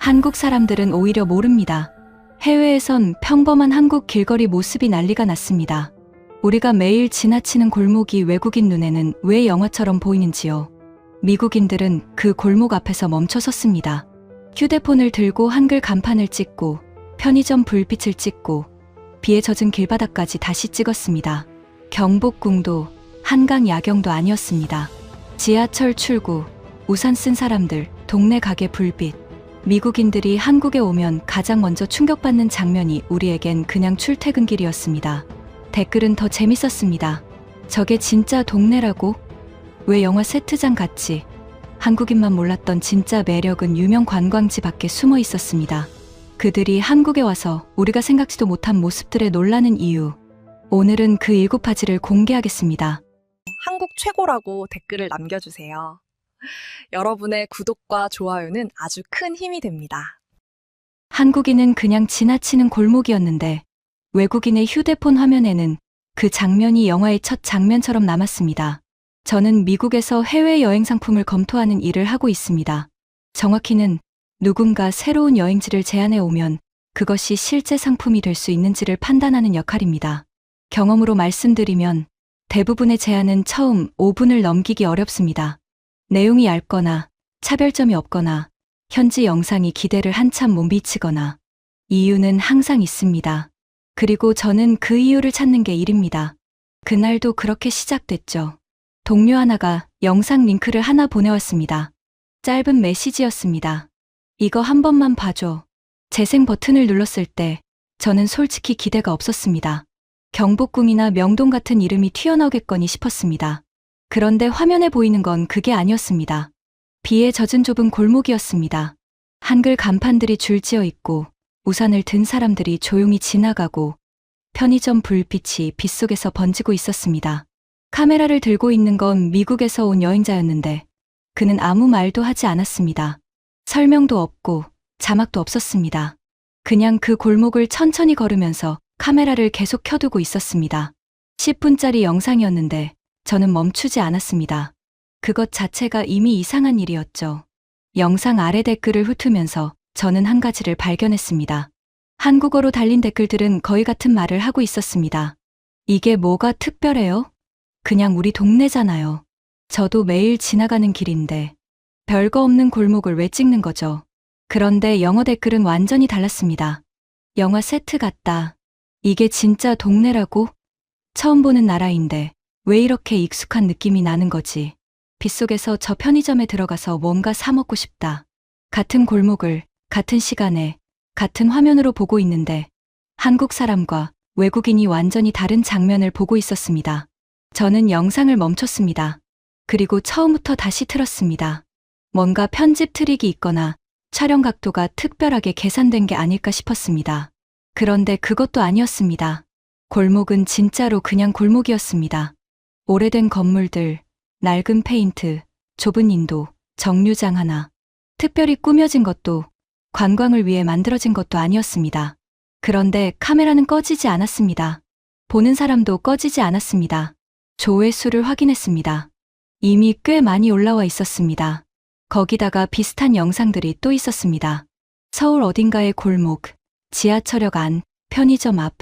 한국 사람들은 오히려 모릅니다. 해외에선 평범한 한국 길거리 모습이 난리가 났습니다. 우리가 매일 지나치는 골목이 외국인 눈에는 왜 영화처럼 보이는지요. 미국인들은 그 골목 앞에서 멈춰섰습니다. 휴대폰을 들고 한글 간판을 찍고 편의점 불빛을 찍고 비에 젖은 길바닥까지 다시 찍었습니다. 경복궁도 한강 야경도 아니었습니다. 지하철 출구, 우산 쓴 사람들, 동네 가게 불빛. 미국인들이 한국에 오면 가장 먼저 충격받는 장면이 우리에겐 그냥 출퇴근길이었습니다. 댓글은 더 재밌었습니다. 저게 진짜 동네라고? 왜 영화 세트장 같지? 한국인만 몰랐던 진짜 매력은 유명 관광지 밖에 숨어 있었습니다. 그들이 한국에 와서 우리가 생각지도 못한 모습들에 놀라는 이유. 오늘은 그 7가지를 공개하겠습니다. 한국 최고라고 댓글을 남겨주세요. 여러분의 구독과 좋아요는 아주 큰 힘이 됩니다. 한국인은 그냥 지나치는 골목이었는데 외국인의 휴대폰 화면에는 그 장면이 영화의 첫 장면처럼 남았습니다. 저는 미국에서 해외여행 상품을 검토하는 일을 하고 있습니다. 정확히는 누군가 새로운 여행지를 제안해 오면 그것이 실제 상품이 될 수 있는지를 판단하는 역할입니다. 경험으로 말씀드리면 대부분의 제안은 처음 5분을 넘기기 어렵습니다. 내용이 얇거나 차별점이 없거나 현지 영상이 기대를 한참 못 미치거나 이유는 항상 있습니다. 그리고 저는 그 이유를 찾는 게 일입니다. 그날도 그렇게 시작됐죠. 동료 하나가 영상 링크를 하나 보내왔습니다. 짧은 메시지였습니다. 이거 한 번만 봐줘. 재생 버튼을 눌렀을 때 저는 솔직히 기대가 없었습니다. 경복궁이나 명동 같은 이름이 튀어나오겠거니 싶었습니다. 그런데 화면에 보이는 건 그게 아니었습니다. 비에 젖은 좁은 골목이었습니다. 한글 간판들이 줄지어 있고 우산을 든 사람들이 조용히 지나가고 편의점 불빛이 빗속에서 번지고 있었습니다. 카메라를 들고 있는 건 미국에서 온 여행자였는데 그는 아무 말도 하지 않았습니다. 설명도 없고 자막도 없었습니다. 그냥 그 골목을 천천히 걸으면서 카메라를 계속 켜두고 있었습니다. 10분짜리 영상이었는데 저는 멈추지 않았습니다. 그것 자체가 이미 이상한 일이었죠. 영상 아래 댓글을 훑으면서 저는 한 가지를 발견했습니다. 한국어로 달린 댓글들은 거의 같은 말을 하고 있었습니다. 이게 뭐가 특별해요? 그냥 우리 동네잖아요. 저도 매일 지나가는 길인데 별거 없는 골목을 왜 찍는 거죠? 그런데 영어 댓글은 완전히 달랐습니다. 영화 세트 같다. 이게 진짜 동네라고? 처음 보는 나라인데 왜 이렇게 익숙한 느낌이 나는 거지? 빗속에서 저 편의점에 들어가서 뭔가 사 먹고 싶다. 같은 골목을 같은 시간에 같은 화면으로 보고 있는데 한국 사람과 외국인이 완전히 다른 장면을 보고 있었습니다. 저는 영상을 멈췄습니다. 그리고 처음부터 다시 틀었습니다. 뭔가 편집 트릭이 있거나 촬영 각도가 특별하게 계산된 게 아닐까 싶었습니다. 그런데 그것도 아니었습니다. 골목은 진짜로 그냥 골목이었습니다. 오래된 건물들, 낡은 페인트, 좁은 인도, 정류장 하나. 특별히 꾸며진 것도 관광을 위해 만들어진 것도 아니었습니다. 그런데 카메라는 꺼지지 않았습니다. 보는 사람도 꺼지지 않았습니다. 조회수를 확인했습니다. 이미 꽤 많이 올라와 있었습니다. 거기다가 비슷한 영상들이 또 있었습니다. 서울 어딘가의 골목, 지하철역 안, 편의점 앞,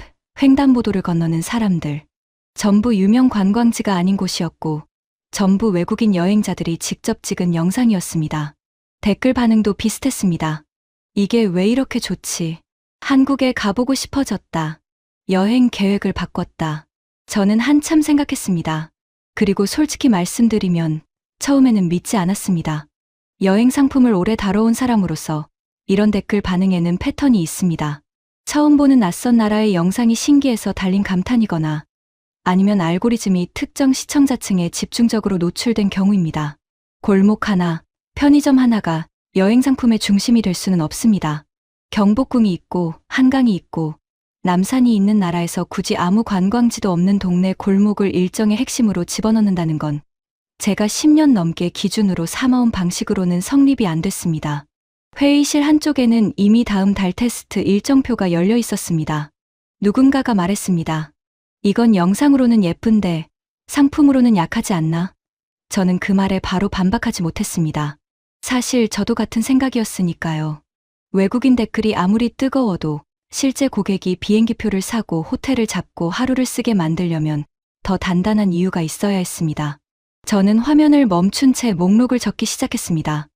횡단보도를 건너는 사람들. 전부 유명 관광지가 아닌 곳이었고 전부 외국인 여행자들이 직접 찍은 영상이었습니다. 댓글 반응도 비슷했습니다. 이게 왜 이렇게 좋지? 한국에 가보고 싶어졌다. 여행 계획을 바꿨다. 저는 한참 생각했습니다. 그리고 솔직히 말씀드리면 처음에는 믿지 않았습니다. 여행 상품을 오래 다뤄온 사람으로서 이런 댓글 반응에는 패턴이 있습니다. 처음 보는 낯선 나라의 영상이 신기해서 달린 감탄이거나 아니면 알고리즘이 특정 시청자층에 집중적으로 노출된 경우입니다. 골목 하나, 편의점 하나가 여행 상품의 중심이 될 수는 없습니다. 경복궁이 있고 한강이 있고 남산이 있는 나라에서 굳이 아무 관광지도 없는 동네 골목을 일정의 핵심으로 집어넣는다는 건 제가 10년 넘게 기준으로 삼아온 방식으로는 성립이 안 됐습니다. 회의실 한쪽에는 이미 다음 달 테스트 일정표가 열려 있었습니다. 누군가가 말했습니다. 이건 영상으로는 예쁜데 상품으로는 약하지 않나? 저는 그 말에 바로 반박하지 못했습니다. 사실 저도 같은 생각이었으니까요. 외국인 댓글이 아무리 뜨거워도 실제 고객이 비행기표를 사고 호텔을 잡고 하루를 쓰게 만들려면 더 단단한 이유가 있어야 했습니다. 저는 화면을 멈춘 채 목록을 적기 시작했습니다.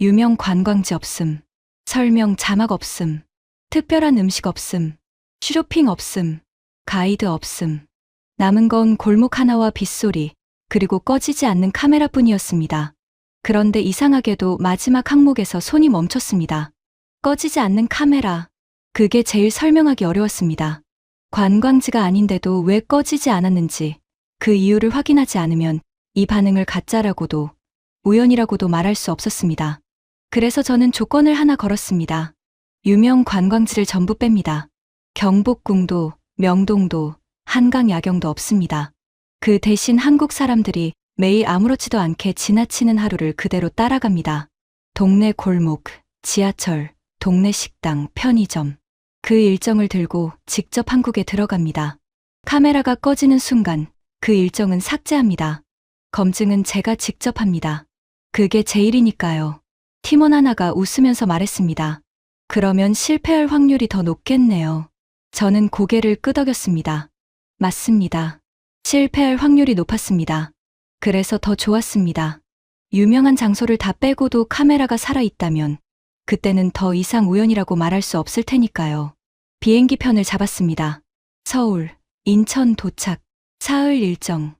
유명 관광지 없음, 설명 자막 없음, 특별한 음식 없음, 쇼핑 없음, 가이드 없음. 남은 건 골목 하나와 빗소리, 그리고 꺼지지 않는 카메라뿐이었습니다. 그런데 이상하게도 마지막 항목에서 손이 멈췄습니다. 꺼지지 않는 카메라. 그게 제일 설명하기 어려웠습니다. 관광지가 아닌데도 왜 꺼지지 않았는지 그 이유를 확인하지 않으면 이 반응을 가짜라고도 우연이라고도 말할 수 없었습니다. 그래서 저는 조건을 하나 걸었습니다. 유명 관광지를 전부 뺍니다. 경복궁도, 명동도, 한강 야경도 없습니다. 그 대신 한국 사람들이 매일 아무렇지도 않게 지나치는 하루를 그대로 따라갑니다. 동네 골목, 지하철, 동네 식당, 편의점. 그 일정을 들고 직접 한국에 들어갑니다. 카메라가 꺼지는 순간 그 일정은 삭제합니다. 검증은 제가 직접 합니다. 그게 제 일이니까요. 팀원 하나가 웃으면서 말했습니다. 그러면 실패할 확률이 더 높겠네요. 저는 고개를 끄덕였습니다. 맞습니다. 실패할 확률이 높았습니다. 그래서 더 좋았습니다. 유명한 장소를 다 빼고도 카메라가 살아있다면 그때는 더 이상 우연이라고 말할 수 없을 테니까요. 비행기 편을 잡았습니다. 서울, 인천 도착, 사흘 일정.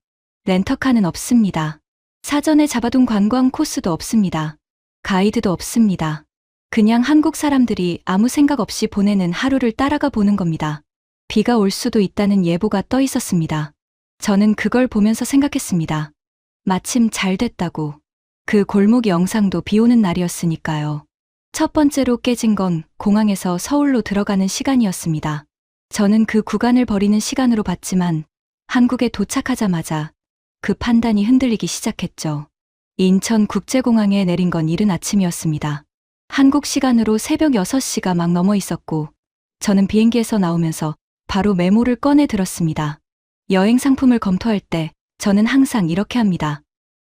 렌터카는 없습니다. 사전에 잡아둔 관광 코스도 없습니다. 가이드도 없습니다. 그냥 한국 사람들이 아무 생각 없이 보내는 하루를 따라가 보는 겁니다. 비가 올 수도 있다는 예보가 떠 있었습니다. 저는 그걸 보면서 생각했습니다. 마침 잘 됐다고. 그 골목 영상도 비 오는 날이었으니까요. 첫 번째로 깨진 건 공항에서 서울로 들어가는 시간이었습니다. 저는 그 구간을 버리는 시간으로 봤지만 한국에 도착하자마자 그 판단이 흔들리기 시작했죠. 인천국제공항에 내린 건 이른 아침이었습니다. 한국 시간으로 새벽 6시가 막 넘어 있었고 저는 비행기에서 나오면서 바로 메모를 꺼내 들었습니다. 여행 상품을 검토할 때 저는 항상 이렇게 합니다.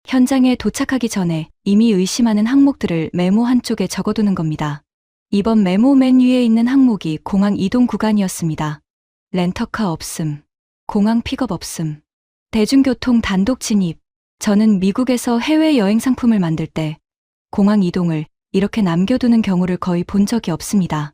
현장에 도착하기 전에 이미 의심하는 항목들을 메모 한쪽에 적어두는 겁니다. 이번 메모 맨 위에 있는 항목이 공항 이동 구간이었습니다. 렌터카 없음, 공항 픽업 없음, 대중교통 단독 진입. 저는 미국에서 해외 여행 상품을 만들 때 공항 이동을 이렇게 남겨두는 경우를 거의 본 적이 없습니다.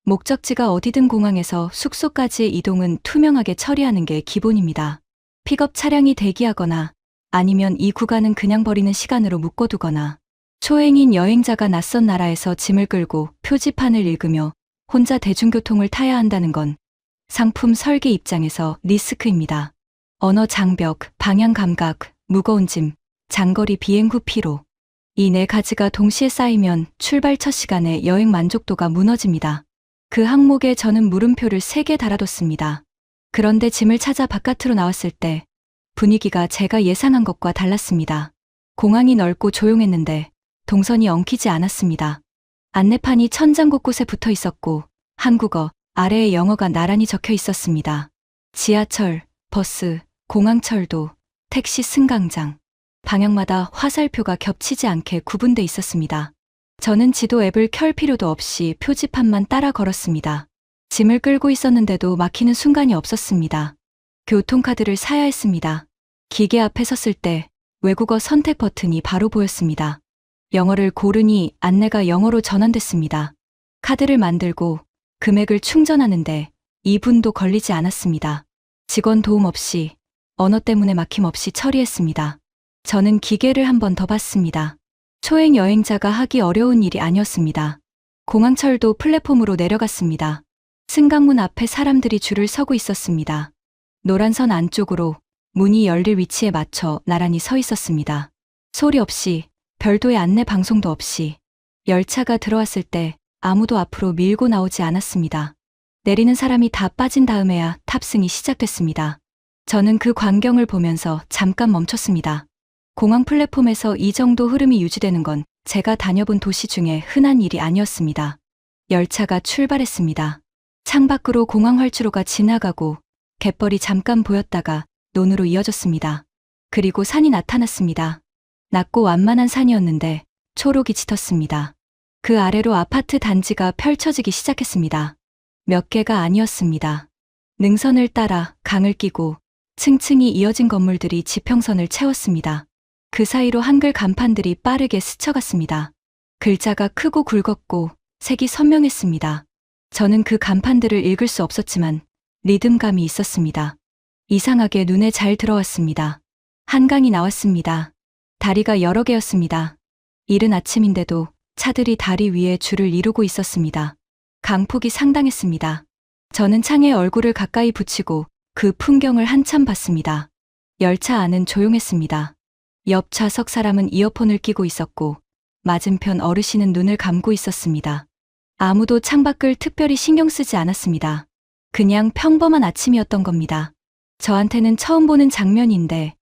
목적지가 어디든 공항에서 숙소까지의 이동은 투명하게 처리하는 게 기본입니다. 픽업 차량이 대기하거나 아니면 이 구간은 그냥 버리는 시간으로 묶어두거나 초행인 여행자가 낯선 나라에서 짐을 끌고 표지판을 읽으며 혼자 대중교통을 타야 한다는 건 상품 설계 입장에서 리스크입니다. 언어 장벽, 방향 감각, 무거운 짐, 장거리 비행 후 피로. 이 네 가지가 동시에 쌓이면 출발 첫 시간에 여행 만족도가 무너집니다. 그 항목에 저는 물음표를 3개 달아뒀습니다. 그런데 짐을 찾아 바깥으로 나왔을 때 분위기가 제가 예상한 것과 달랐습니다. 공항이 넓고 조용했는데 동선이 엉키지 않았습니다. 안내판이 천장 곳곳에 붙어 있었고 한국어, 아래에 영어가 나란히 적혀 있었습니다. 지하철, 버스, 공항철도, 택시 승강장. 방향마다 화살표가 겹치지 않게 구분돼 있었습니다. 저는 지도 앱을 켤 필요도 없이 표지판만 따라 걸었습니다. 짐을 끌고 있었는데도 막히는 순간이 없었습니다. 교통카드를 사야 했습니다. 기계 앞에 섰을 때 외국어 선택 버튼이 바로 보였습니다. 영어를 고르니 안내가 영어로 전환됐습니다. 카드를 만들고 금액을 충전하는데 2분도 걸리지 않았습니다. 직원 도움 없이 언어 때문에 막힘 없이 처리했습니다. 저는 기계를 한 번 더 봤습니다. 초행 여행자가 하기 어려운 일이 아니었습니다. 공항철도 플랫폼으로 내려갔습니다. 승강문 앞에 사람들이 줄을 서고 있었습니다. 노란 선 안쪽으로 문이 열릴 위치에 맞춰 나란히 서 있었습니다. 소리 없이, 별도의 안내 방송도 없이 열차가 들어왔을 때 아무도 앞으로 밀고 나오지 않았습니다. 내리는 사람이 다 빠진 다음에야 탑승이 시작됐습니다. 저는 그 광경을 보면서 잠깐 멈췄습니다. 공항 플랫폼에서 이 정도 흐름이 유지되는 건 제가 다녀본 도시 중에 흔한 일이 아니었습니다. 열차가 출발했습니다. 창밖으로 공항 활주로가 지나가고 갯벌이 잠깐 보였다가 논으로 이어졌습니다. 그리고 산이 나타났습니다. 낮고 완만한 산이었는데 초록이 짙었습니다. 그 아래로 아파트 단지가 펼쳐지기 시작했습니다. 몇 개가 아니었습니다. 능선을 따라 강을 끼고 층층이 이어진 건물들이 지평선을 채웠습니다. 그 사이로 한글 간판들이 빠르게 스쳐갔습니다. 글자가 크고 굵었고 색이 선명했습니다. 저는 그 간판들을 읽을 수 없었지만 리듬감이 있었습니다. 이상하게 눈에 잘 들어왔습니다. 한강이 나왔습니다. 다리가 여러 개였습니다. 이른 아침인데도 차들이 다리 위에 줄을 이루고 있었습니다. 강폭이 상당했습니다. 저는 창에 얼굴을 가까이 붙이고 그 풍경을 한참 봤습니다. 열차 안은 조용했습니다. 옆 좌석 사람은 이어폰을 끼고 있었고 맞은편 어르신은 눈을 감고 있었습니다. 아무도 창밖을 특별히 신경 쓰지 않았습니다. 그냥 평범한 아침이었던 겁니다. 저한테는 처음 보는 장면인데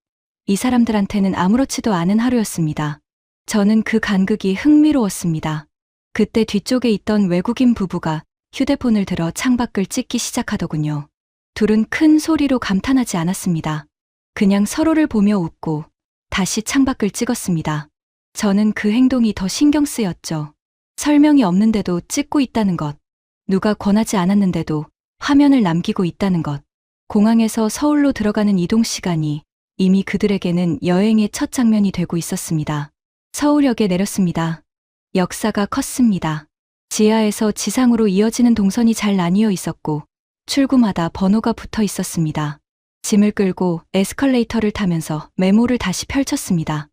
이 사람들한테는 아무렇지도 않은 하루였습니다. 저는 그 간극이 흥미로웠습니다. 그때 뒤쪽에 있던 외국인 부부가 휴대폰을 들어 창밖을 찍기 시작하더군요. 둘은 큰 소리로 감탄하지 않았습니다. 그냥 서로를 보며 웃고 다시 창밖을 찍었습니다. 저는 그 행동이 더 신경 쓰였죠. 설명이 없는데도 찍고 있다는 것. 누가 권하지 않았는데도 화면을 남기고 있다는 것. 공항에서 서울로 들어가는 이동 시간이 이미 그들에게는 여행의 첫 장면이 되고 있었습니다. 서울역에 내렸습니다. 역사가 컸습니다. 지하에서 지상으로 이어지는 동선이 잘 나뉘어 있었고 출구마다 번호가 붙어 있었습니다. 짐을 끌고 에스컬레이터를 타면서 메모를 다시 펼쳤습니다.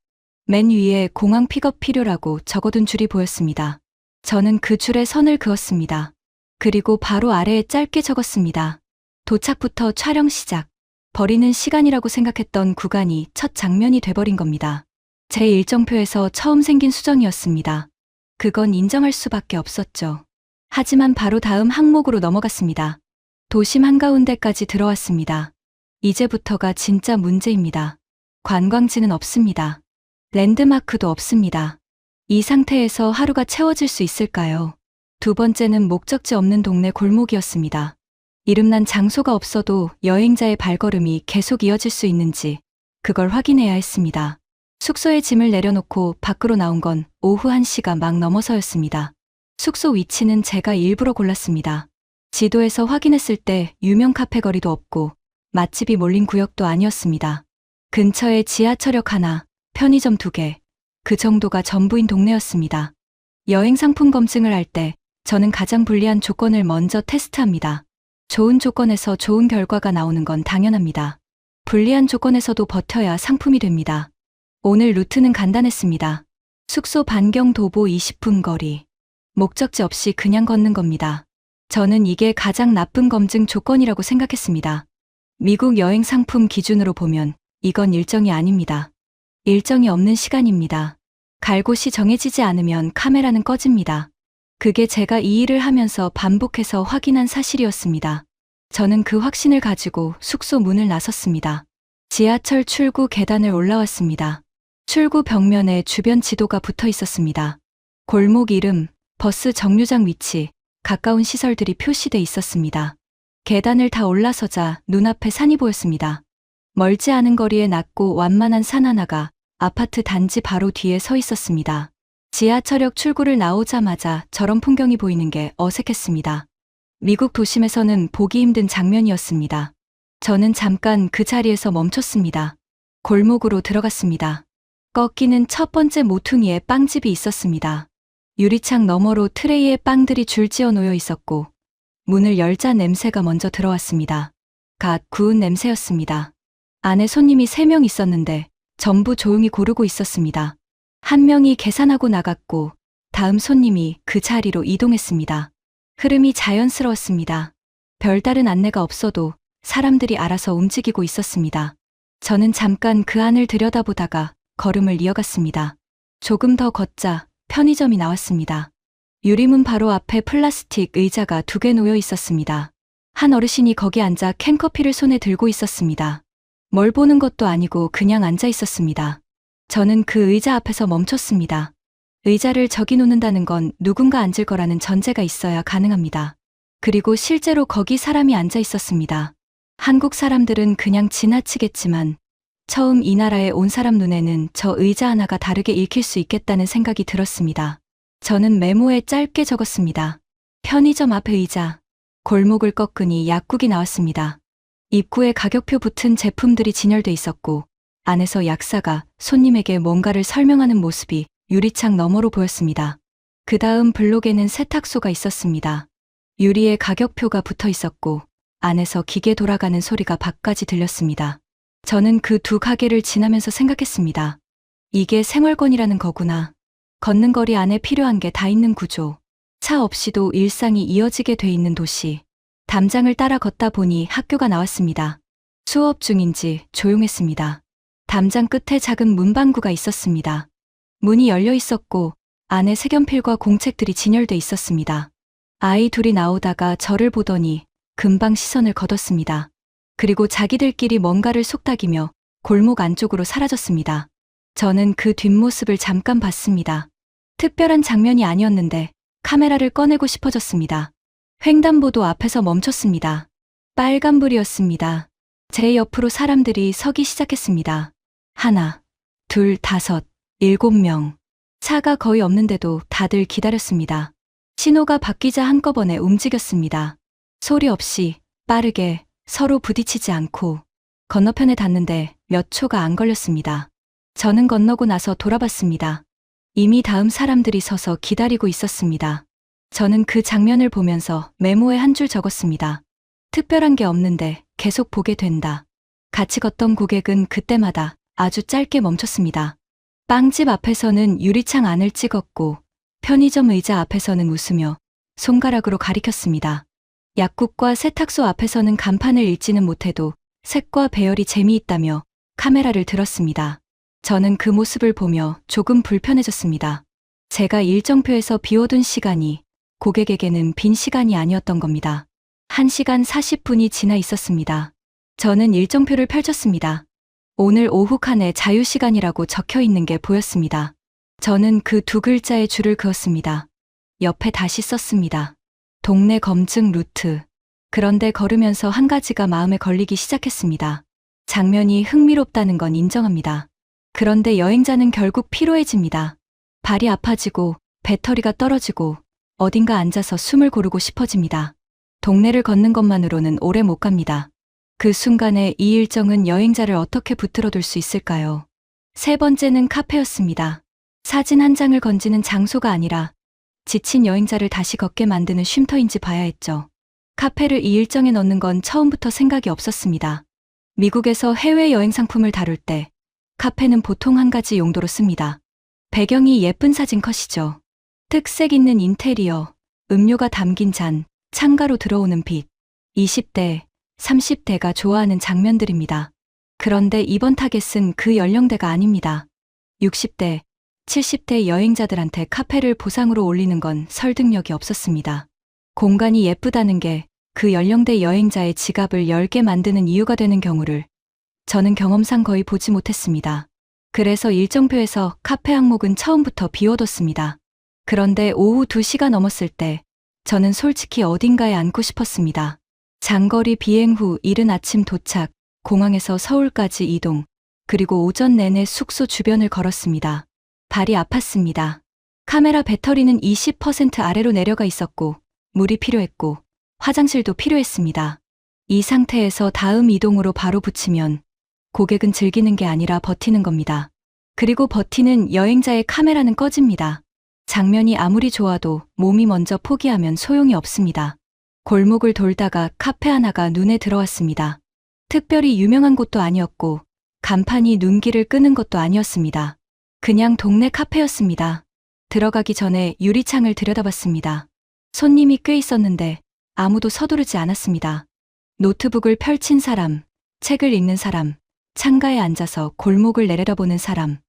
맨 위에 공항 픽업 필요라고 적어둔 줄이 보였습니다. 저는 그 줄에 선을 그었습니다. 그리고 바로 아래에 짧게 적었습니다. 도착부터 촬영 시작. 버리는 시간이라고 생각했던 구간이 첫 장면이 돼버린 겁니다. 제 일정표에서 처음 생긴 수정이었습니다. 그건 인정할 수밖에 없었죠. 하지만 바로 다음 항목으로 넘어갔습니다. 도심 한가운데까지 들어왔습니다. 이제부터가 진짜 문제입니다. 관광지는 없습니다. 랜드마크도 없습니다. 이 상태에서 하루가 채워질 수 있을까요? 두 번째는 목적지 없는 동네 골목이었습니다. 이름난 장소가 없어도 여행자의 발걸음이 계속 이어질 수 있는지 그걸 확인해야 했습니다. 숙소에 짐을 내려놓고 밖으로 나온 건 오후 1시가 막 넘어서였습니다. 숙소 위치는 제가 일부러 골랐습니다. 지도에서 확인했을 때 유명 카페 거리도 없고 맛집이 몰린 구역도 아니었습니다. 근처에 지하철역 하나, 편의점 2개, 그 정도가 전부인 동네였습니다. 여행 상품 검증을 할 때 저는 가장 불리한 조건을 먼저 테스트합니다. 좋은 조건에서 좋은 결과가 나오는 건 당연합니다. 불리한 조건에서도 버텨야 상품이 됩니다. 오늘 루트는 간단했습니다. 숙소 반경 도보 20분 거리. 목적지 없이 그냥 걷는 겁니다. 저는 이게 가장 나쁜 검증 조건이라고 생각했습니다. 미국 여행 상품 기준으로 보면 이건 일정이 아닙니다. 일정이 없는 시간입니다. 갈 곳이 정해지지 않으면 카메라는 꺼집니다. 그게 제가 이 일을 하면서 반복해서 확인한 사실이었습니다. 저는 그 확신을 가지고 숙소 문을 나섰습니다. 지하철 출구 계단을 올라왔습니다. 출구 벽면에 주변 지도가 붙어 있었습니다. 골목 이름, 버스 정류장 위치, 가까운 시설들이 표시돼 있었습니다. 계단을 다 올라서자 눈앞에 산이 보였습니다. 멀지 않은 거리에 낮고 완만한 산 하나가 아파트 단지 바로 뒤에 서 있었습니다. 지하철역 출구를 나오자마자 저런 풍경이 보이는 게 어색했습니다. 미국 도심에서는 보기 힘든 장면이었습니다. 저는 잠깐 그 자리에서 멈췄습니다. 골목으로 들어갔습니다. 꺾이는 첫 번째 모퉁이에 빵집이 있었습니다. 유리창 너머로 트레이에 빵들이 줄지어 놓여 있었고 문을 열자 냄새가 먼저 들어왔습니다. 갓 구운 냄새였습니다. 안에 손님이 3명 있었는데 전부 조용히 고르고 있었습니다. 한 명이 계산하고 나갔고 다음 손님이 그 자리로 이동했습니다. 흐름이 자연스러웠습니다. 별다른 안내가 없어도 사람들이 알아서 움직이고 있었습니다. 저는 잠깐 그 안을 들여다보다가 걸음을 이어갔습니다. 조금 더 걷자 편의점이 나왔습니다. 유리문 바로 앞에 플라스틱 의자가 2개 놓여 있었습니다. 한 어르신이 거기 앉아 캔커피를 손에 들고 있었습니다. 뭘 보는 것도 아니고 그냥 앉아 있었습니다. 저는 그 의자 앞에서 멈췄습니다. 의자를 저기 놓는다는 건 누군가 앉을 거라는 전제가 있어야 가능합니다. 그리고 실제로 거기 사람이 앉아 있었습니다. 한국 사람들은 그냥 지나치겠지만 처음 이 나라에 온 사람 눈에는 저 의자 하나가 다르게 읽힐 수 있겠다는 생각이 들었습니다. 저는 메모에 짧게 적었습니다. 편의점 앞 의자. 골목을 꺾으니 약국이 나왔습니다. 입구에 가격표 붙은 제품들이 진열돼 있었고 안에서 약사가 손님에게 뭔가를 설명하는 모습이 유리창 너머로 보였습니다. 그 다음 블록에는 세탁소가 있었습니다. 유리에 가격표가 붙어 있었고 안에서 기계 돌아가는 소리가 밖까지 들렸습니다. 저는 그 두 가게를 지나면서 생각했습니다. 이게 생활권이라는 거구나. 걷는 거리 안에 필요한 게 다 있는 구조. 차 없이도 일상이 이어지게 돼 있는 도시. 담장을 따라 걷다 보니 학교가 나왔습니다. 수업 중인지 조용했습니다. 담장 끝에 작은 문방구가 있었습니다. 문이 열려 있었고 안에 색연필과 공책들이 진열돼 있었습니다. 아이 둘이 나오다가 저를 보더니 금방 시선을 거뒀습니다. 그리고 자기들끼리 뭔가를 속닥이며 골목 안쪽으로 사라졌습니다. 저는 그 뒷모습을 잠깐 봤습니다. 특별한 장면이 아니었는데 카메라를 꺼내고 싶어졌습니다. 횡단보도 앞에서 멈췄습니다. 빨간불이었습니다. 제 옆으로 사람들이 서기 시작했습니다. 하나, 둘, 다섯, 7명. 차가 거의 없는데도 다들 기다렸습니다. 신호가 바뀌자 한꺼번에 움직였습니다. 소리 없이 빠르게 서로 부딪히지 않고 건너편에 닿는데 몇 초가 안 걸렸습니다. 저는 건너고 나서 돌아봤습니다. 이미 다음 사람들이 서서 기다리고 있었습니다. 저는 그 장면을 보면서 메모에 한 줄 적었습니다. 특별한 게 없는데 계속 보게 된다. 같이 걷던 고객은 그때마다 아주 짧게 멈췄습니다. 빵집 앞에서는 유리창 안을 찍었고 편의점 의자 앞에서는 웃으며 손가락으로 가리켰습니다. 약국과 세탁소 앞에서는 간판을 읽지는 못해도 색과 배열이 재미있다며 카메라를 들었습니다. 저는 그 모습을 보며 조금 불편해졌습니다. 제가 일정표에서 비워둔 시간이 고객에게는 빈 시간이 아니었던 겁니다. 1시간 40분이 지나 있었습니다. 저는 일정표를 펼쳤습니다. 오늘 오후 칸에 자유시간이라고 적혀 있는 게 보였습니다. 저는 그 두 글자의 줄을 그었습니다. 옆에 다시 썼습니다. 동네 검증 루트. 그런데 걸으면서 한 가지가 마음에 걸리기 시작했습니다. 장면이 흥미롭다는 건 인정합니다. 그런데 여행자는 결국 피로해집니다. 발이 아파지고 배터리가 떨어지고 어딘가 앉아서 숨을 고르고 싶어집니다. 동네를 걷는 것만으로는 오래 못 갑니다. 그 순간에 이 일정은 여행자를 어떻게 붙들어둘 수 있을까요? 세 번째는 카페였습니다. 사진 한 장을 건지는 장소가 아니라 지친 여행자를 다시 걷게 만드는 쉼터인지 봐야 했죠. 카페를 이 일정에 넣는 건 처음부터 생각이 없었습니다. 미국에서 해외여행 상품을 다룰 때 카페는 보통 한 가지 용도로 씁니다. 배경이 예쁜 사진 컷이죠. 특색 있는 인테리어, 음료가 담긴 잔, 창가로 들어오는 빛. 20대, 30대가 좋아하는 장면들입니다. 그런데 이번 타겟은 그 연령대가 아닙니다. 60대, 70대 여행자들한테 카페를 보상으로 올리는 건 설득력이 없었습니다. 공간이 예쁘다는 게 그 연령대 여행자의 지갑을 열게 만드는 이유가 되는 경우를 저는 경험상 거의 보지 못했습니다. 그래서 일정표에서 카페 항목은 처음부터 비워뒀습니다. 그런데 오후 2시가 넘었을 때 저는 솔직히 어딘가에 앉고 싶었습니다. 장거리 비행 후 이른 아침 도착, 공항에서 서울까지 이동, 그리고 오전 내내 숙소 주변을 걸었습니다. 발이 아팠습니다. 카메라 배터리는 20% 아래로 내려가 있었고 물이 필요했고 화장실도 필요했습니다. 이 상태에서 다음 이동으로 바로 붙이면 고객은 즐기는 게 아니라 버티는 겁니다. 그리고 버티는 여행자의 카메라는 꺼집니다. 장면이 아무리 좋아도 몸이 먼저 포기하면 소용이 없습니다. 골목을 돌다가 카페 하나가 눈에 들어왔습니다. 특별히 유명한 곳도 아니었고 간판이 눈길을 끄는 것도 아니었습니다. 그냥 동네 카페였습니다. 들어가기 전에 유리창을 들여다봤습니다. 손님이 꽤 있었는데 아무도 서두르지 않았습니다. 노트북을 펼친 사람, 책을 읽는 사람, 창가에 앉아서 골목을 내려다보는 사람.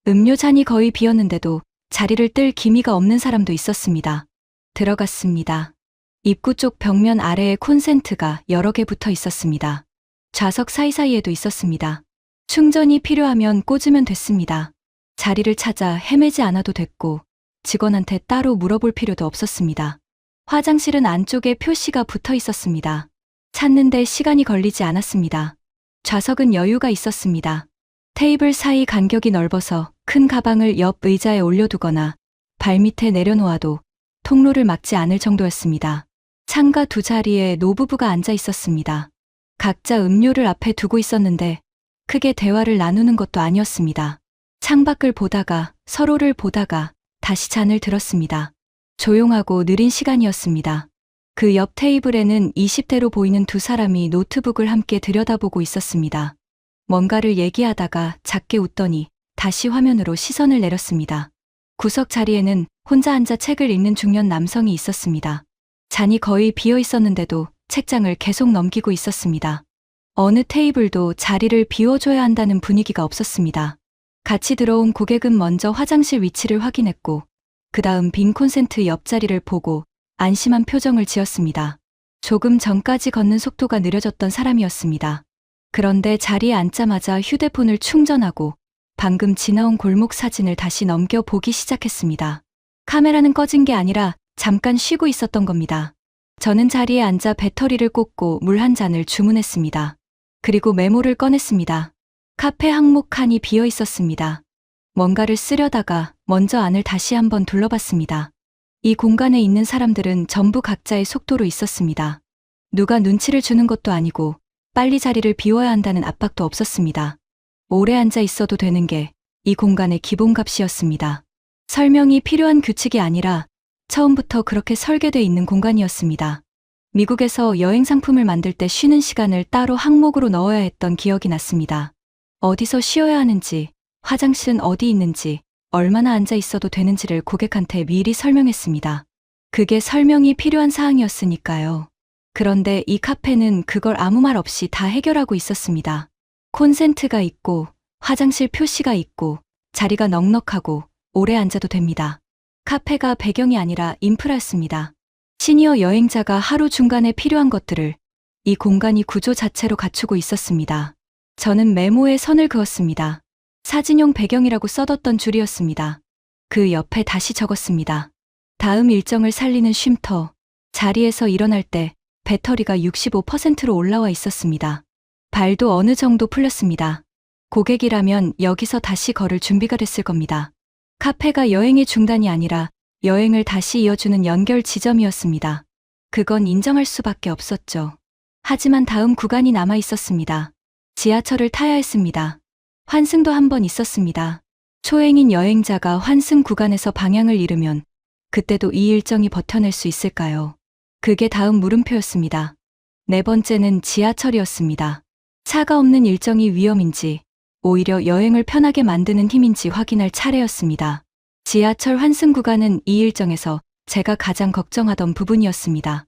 음료잔이 거의 비었는데도 자리를 뜰 기미가 없는 사람도 있었습니다. 들어갔습니다. 입구 쪽 벽면 아래에 콘센트가 여러 개 붙어 있었습니다. 좌석 사이사이에도 있었습니다. 충전이 필요하면 꽂으면 됐습니다. 자리를 찾아 헤매지 않아도 됐고 직원한테 따로 물어볼 필요도 없었습니다. 화장실은 안쪽에 표시가 붙어 있었습니다. 찾는데 시간이 걸리지 않았습니다. 좌석은 여유가 있었습니다. 테이블 사이 간격이 넓어서 큰 가방을 옆 의자에 올려두거나 발밑에 내려놓아도 통로를 막지 않을 정도였습니다. 창가 두 자리에 노부부가 앉아 있었습니다. 각자 음료를 앞에 두고 있었는데 크게 대화를 나누는 것도 아니었습니다. 창밖을 보다가 서로를 보다가 다시 잔을 들었습니다. 조용하고 느린 시간이었습니다. 그 옆 테이블에는 20대로 보이는 두 사람이 노트북을 함께 들여다보고 있었습니다. 뭔가를 얘기하다가 작게 웃더니 다시 화면으로 시선을 내렸습니다. 구석 자리에는 혼자 앉아 책을 읽는 중년 남성이 있었습니다. 잔이 거의 비어 있었는데도 책장을 계속 넘기고 있었습니다. 어느 테이블도 자리를 비워줘야 한다는 분위기가 없었습니다. 같이 들어온 고객은 먼저 화장실 위치를 확인했고 그 다음 빈 콘센트 옆자리를 보고 안심한 표정을 지었습니다. 조금 전까지 걷는 속도가 느려졌던 사람이었습니다. 그런데 자리에 앉자마자 휴대폰을 충전하고 방금 지나온 골목 사진을 다시 넘겨보기 시작했습니다. 카메라는 꺼진 게 아니라 잠깐 쉬고 있었던 겁니다. 저는 자리에 앉아 배터리를 꽂고 물 한 잔을 주문했습니다. 그리고 메모를 꺼냈습니다. 카페 항목 칸이 비어 있었습니다. 뭔가를 쓰려다가 먼저 안을 다시 한번 둘러봤습니다. 이 공간에 있는 사람들은 전부 각자의 속도로 있었습니다. 누가 눈치를 주는 것도 아니고 빨리 자리를 비워야 한다는 압박도 없었습니다. 오래 앉아 있어도 되는 게 이 공간의 기본값이었습니다. 설명이 필요한 규칙이 아니라 처음부터 그렇게 설계돼 있는 공간이었습니다. 미국에서 여행 상품을 만들 때 쉬는 시간을 따로 항목으로 넣어야 했던 기억이 났습니다. 어디서 쉬어야 하는지, 화장실은 어디 있는지, 얼마나 앉아 있어도 되는지를 고객한테 미리 설명했습니다. 그게 설명이 필요한 사항이었으니까요. 그런데 이 카페는 그걸 아무 말 없이 다 해결하고 있었습니다. 콘센트가 있고, 화장실 표시가 있고, 자리가 넉넉하고, 오래 앉아도 됩니다. 카페가 배경이 아니라 인프라였습니다. 시니어 여행자가 하루 중간에 필요한 것들을 이 공간이 구조 자체로 갖추고 있었습니다. 저는 메모에 선을 그었습니다. 사진용 배경이라고 써뒀던 줄이었습니다. 그 옆에 다시 적었습니다. 다음 일정을 살리는 쉼터. 자리에서 일어날 때 배터리가 65%로 올라와 있었습니다. 발도 어느 정도 풀렸습니다. 고객이라면 여기서 다시 걸을 준비가 됐을 겁니다. 카페가 여행의 중단이 아니라 여행을 다시 이어주는 연결 지점이었습니다. 그건 인정할 수밖에 없었죠. 하지만 다음 구간이 남아 있었습니다. 지하철을 타야 했습니다. 환승도 한 번 있었습니다. 초행인 여행자가 환승 구간에서 방향을 잃으면 그때도 이 일정이 버텨낼 수 있을까요? 그게 다음 물음표였습니다. 네 번째는 지하철이었습니다. 차가 없는 일정이 위험인지 오히려 여행을 편하게 만드는 힘인지 확인할 차례였습니다. 지하철 환승 구간은 이 일정에서 제가 가장 걱정하던 부분이었습니다.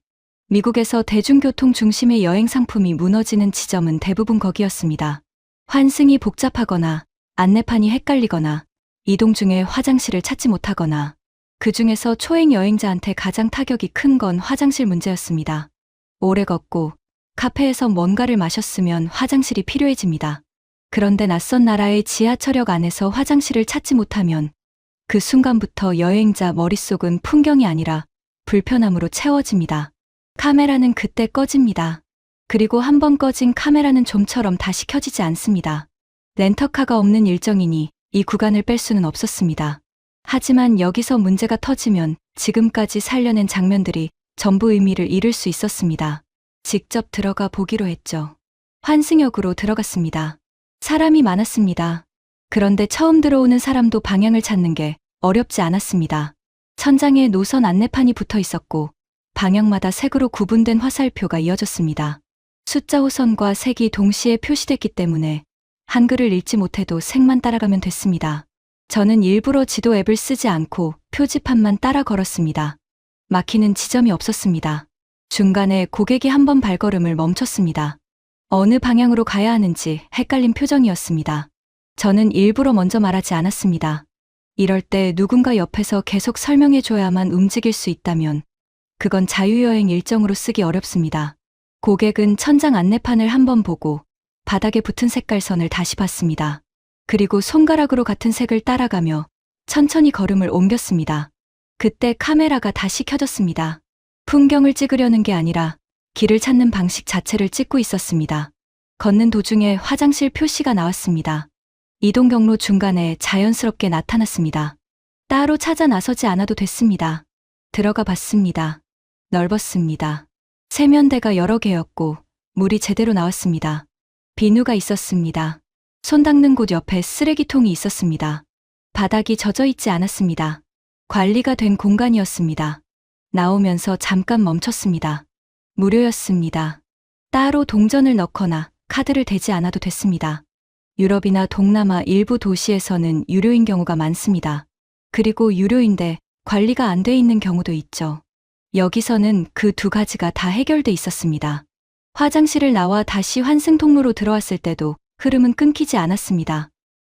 미국에서 대중교통 중심의 여행 상품이 무너지는 지점은 대부분 거기였습니다. 환승이 복잡하거나 안내판이 헷갈리거나 이동 중에 화장실을 찾지 못하거나 그 중에서 초행 여행자한테 가장 타격이 큰 건 화장실 문제였습니다. 오래 걷고 카페에서 뭔가를 마셨으면 화장실이 필요해집니다. 그런데 낯선 나라의 지하철역 안에서 화장실을 찾지 못하면 그 순간부터 여행자 머릿속은 풍경이 아니라 불편함으로 채워집니다. 카메라는 그때 꺼집니다. 그리고 한 번 꺼진 카메라는 좀처럼 다시 켜지지 않습니다. 렌터카가 없는 일정이니 이 구간을 뺄 수는 없었습니다. 하지만 여기서 문제가 터지면 지금까지 살려낸 장면들이 전부 의미를 잃을 수 있었습니다. 직접 들어가 보기로 했죠. 환승역으로 들어갔습니다. 사람이 많았습니다. 그런데 처음 들어오는 사람도 방향을 찾는 게 어렵지 않았습니다. 천장에 노선 안내판이 붙어 있었고 방향마다 색으로 구분된 화살표가 이어졌습니다. 숫자 호선과 색이 동시에 표시됐기 때문에 한글을 읽지 못해도 색만 따라가면 됐습니다. 저는 일부러 지도 앱을 쓰지 않고 표지판만 따라 걸었습니다. 막히는 지점이 없었습니다. 중간에 고객이 한 번 발걸음을 멈췄습니다. 어느 방향으로 가야 하는지 헷갈린 표정이었습니다. 저는 일부러 먼저 말하지 않았습니다. 이럴 때 누군가 옆에서 계속 설명해줘야만 움직일 수 있다면 그건 자유여행 일정으로 쓰기 어렵습니다. 고객은 천장 안내판을 한 번 보고 바닥에 붙은 색깔선을 다시 봤습니다. 그리고 손가락으로 같은 색을 따라가며 천천히 걸음을 옮겼습니다. 그때 카메라가 다시 켜졌습니다. 풍경을 찍으려는 게 아니라 길을 찾는 방식 자체를 찍고 있었습니다. 걷는 도중에 화장실 표시가 나왔습니다. 이동 경로 중간에 자연스럽게 나타났습니다. 따로 찾아 나서지 않아도 됐습니다. 들어가 봤습니다. 넓었습니다. 세면대가 여러 개였고 물이 제대로 나왔습니다. 비누가 있었습니다. 손 닦는 곳 옆에 쓰레기통이 있었습니다. 바닥이 젖어 있지 않았습니다. 관리가 된 공간이었습니다. 나오면서 잠깐 멈췄습니다. 무료였습니다. 따로 동전을 넣거나 카드를 대지 않아도 됐습니다. 유럽이나 동남아 일부 도시에서는 유료인 경우가 많습니다. 그리고 유료인데 관리가 안 돼 있는 경우도 있죠. 여기서는 그 두 가지가 다 해결돼 있었습니다. 화장실을 나와 다시 환승통로로 들어왔을 때도 흐름은 끊기지 않았습니다.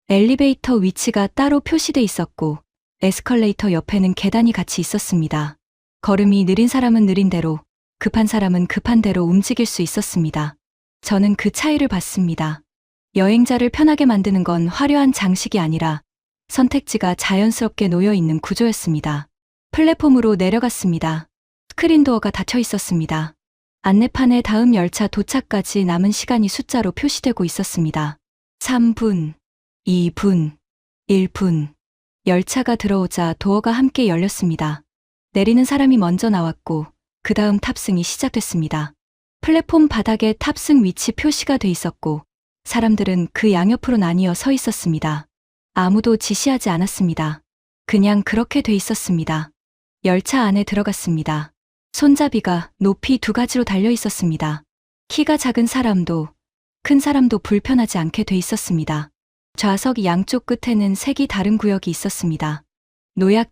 엘리베이터 위치가 따로 표시돼 있었고 에스컬레이터 옆에는 계단이 같이 있었습니다. 걸음이 느린 사람은 느린 대로, 급한 사람은 급한 대로 움직일 수 있었습니다. 저는 그 차이를 봤습니다. 여행자를 편하게 만드는 건 화려한 장식이 아니라 선택지가 자연스럽게 놓여 있는 구조였습니다. 플랫폼으로 내려갔습니다. 스크린 도어가 닫혀 있었습니다. 안내판에 다음 열차 도착까지 남은 시간이 숫자로 표시되고 있었습니다. 3분, 2분, 1분. 열차가 들어오자 도어가 함께 열렸습니다. 내리는 사람이 먼저 나왔고 그 다음 탑승이 시작됐습니다. 플랫폼 바닥에 탑승 위치 표시가 돼 있었고 사람들은 그 양옆으로 나뉘어 서 있었습니다. 아무도 지시하지 않았습니다. 그냥 그렇게 돼 있었습니다. 열차 안에 들어갔습니다. 손잡이가 높이 두 가지로 달려 있었습니다. 키가 작은 사람도 큰 사람도 불편하지 않게 돼 있었습니다. 좌석 양쪽 끝에는 색이 다른 구역이 있었습니다.